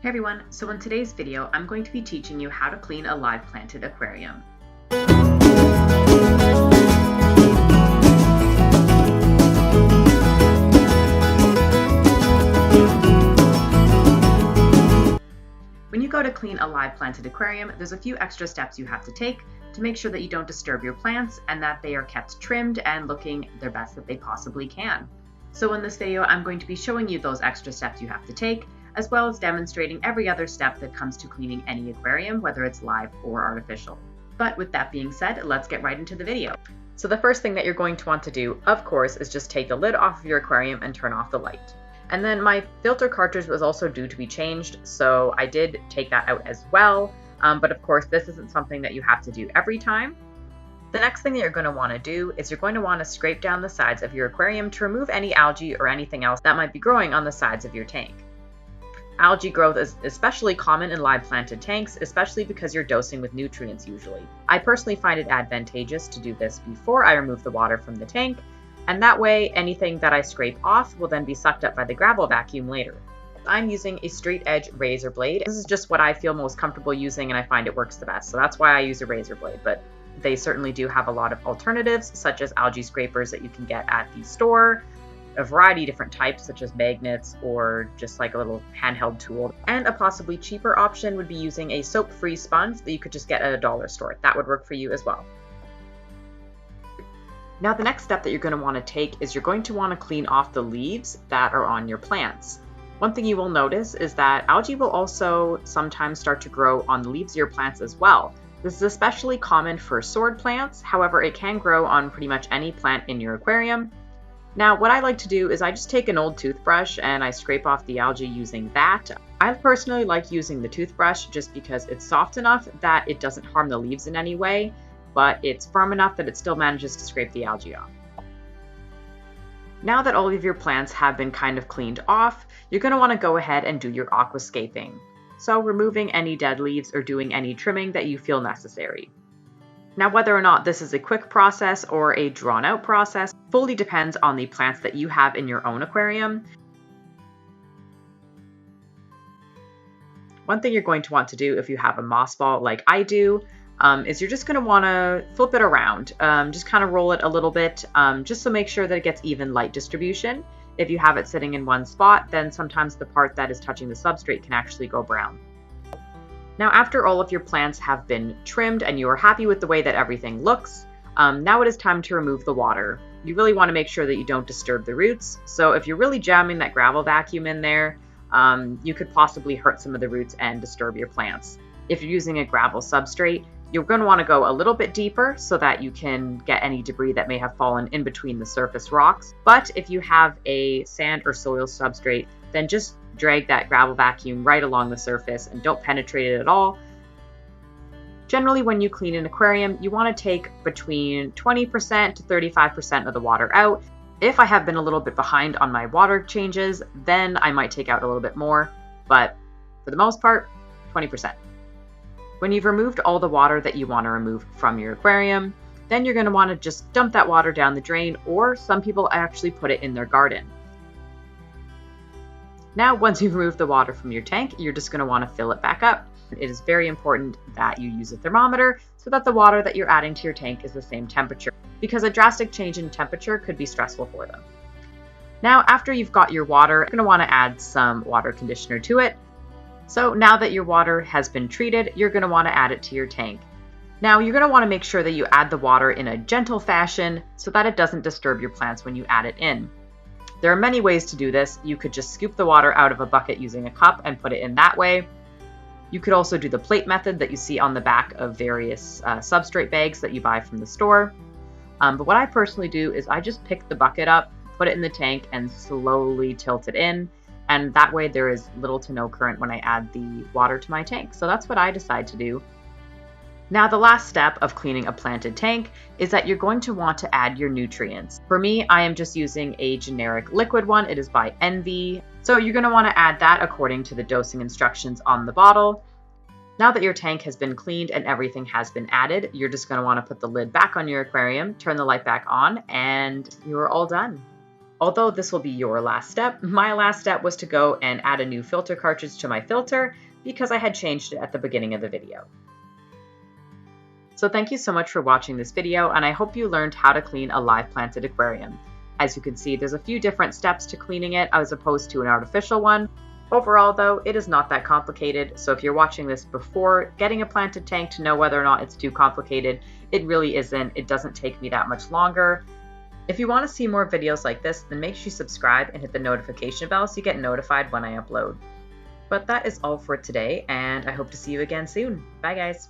Hey everyone, so in today's video, I'm going to be teaching you how to clean a live planted aquarium. When you go to clean a live planted aquarium, there's a few extra steps you have to take to make sure that you don't disturb your plants and that they are kept trimmed and looking their best that they possibly can. So in this video, I'm going to be showing you those extra steps you have to take, as well as demonstrating every other step that comes to cleaning any aquarium, whether it's live or artificial. But with that being said, let's get right into the video. So the first thing that you're going to want to do, of course, is just take the lid off of your aquarium and turn off the light. And then my filter cartridge was also due to be changed, so I did take that out as well. But of course, this isn't something that you have to do every time. The next thing that you're going to want to do is you're going to want to scrape down the sides of your aquarium to remove any algae or anything else that might be growing on the sides of your tank. Algae growth is especially common in live planted tanks, especially because you're dosing with nutrients usually. I personally find it advantageous to do this before I remove the water from the tank, and that way anything that I scrape off will then be sucked up by the gravel vacuum later. I'm using a straight edge razor blade. This is just what I feel most comfortable using and I find it works the best, so that's why I use a razor blade, but they certainly do have a lot of alternatives, such as algae scrapers that you can get at the store, a variety of different types such as magnets or just like a little handheld tool. And a possibly cheaper option would be using a soap-free sponge that you could just get at a dollar store. That would work for you as well. Now the next step that you're going to want to take is you're going to want to clean off the leaves that are on your plants. One thing you will notice is that algae will also sometimes start to grow on the leaves of your plants as well. This is especially common for sword plants, however it can grow on pretty much any plant in your aquarium. Now, what I like to do is I just take an old toothbrush and I scrape off the algae using that. I personally like using the toothbrush just because it's soft enough that it doesn't harm the leaves in any way, but it's firm enough that it still manages to scrape the algae off. Now that all of your plants have been kind of cleaned off, you're going to want to go ahead and do your aquascaping. So removing any dead leaves or doing any trimming that you feel necessary. Now, whether or not this is a quick process or a drawn-out process fully depends on the plants that you have in your own aquarium. One thing you're going to want to do if you have a moss ball like I do is you're just going to want to flip it around. Just kind of roll it a little bit just to make sure that it gets even light distribution. If you have it sitting in one spot, then sometimes the part that is touching the substrate can actually go brown. Now, after all of your plants have been trimmed and you are happy with the way that everything looks, now it is time to remove the water. You really want to make sure that you don't disturb the roots. So if you're really jamming that gravel vacuum in there, you could possibly hurt some of the roots and disturb your plants. If you're using a gravel substrate, you're going to want to go a little bit deeper so that you can get any debris that may have fallen in between the surface rocks. But if you have a sand or soil substrate, then just drag that gravel vacuum right along the surface and don't penetrate it at all. Generally, when you clean an aquarium, you want to take between 20% to 35% of the water out. If I have been a little bit behind on my water changes, then I might take out a little bit more, but for the most part, 20%. When you've removed all the water that you want to remove from your aquarium, then you're going to want to just dump that water down the drain, or some people actually put it in their garden. Now, once you've removed the water from your tank, you're just going to want to fill it back up. It is very important that you use a thermometer so that the water that you're adding to your tank is the same temperature, because a drastic change in temperature could be stressful for them. Now, after you've got your water, you're going to want to add some water conditioner to it. So now that your water has been treated, you're going to want to add it to your tank. Now, you're going to want to make sure that you add the water in a gentle fashion so that it doesn't disturb your plants when you add it in. There are many ways to do this. You could just scoop the water out of a bucket using a cup and put it in that way. You could also do the plate method that you see on the back of various substrate bags that you buy from the store. But what I personally do is I just pick the bucket up, put it in the tank, and slowly tilt it in. And that way there is little to no current when I add the water to my tank. So that's what I decide to do. Now, the last step of cleaning a planted tank is that you're going to want to add your nutrients. For me, I am just using a generic liquid one. It is by Envy. So you're going to want to add that according to the dosing instructions on the bottle. Now that your tank has been cleaned and everything has been added, you're just going to want to put the lid back on your aquarium, turn the light back on, and you're all done. Although this will be your last step, my last step was to go and add a new filter cartridge to my filter because I had changed it at the beginning of the video. So thank you so much for watching this video, and I hope you learned how to clean a live planted aquarium. As you can see, there's a few different steps to cleaning it as opposed to an artificial one. Overall though, it is not that complicated, so if you're watching this before getting a planted tank to know whether or not it's too complicated, it really isn't. It doesn't take me that much longer. If you want to see more videos like this, then make sure you subscribe and hit the notification bell so you get notified when I upload. But that is all for today, and I hope to see you again soon. Bye guys!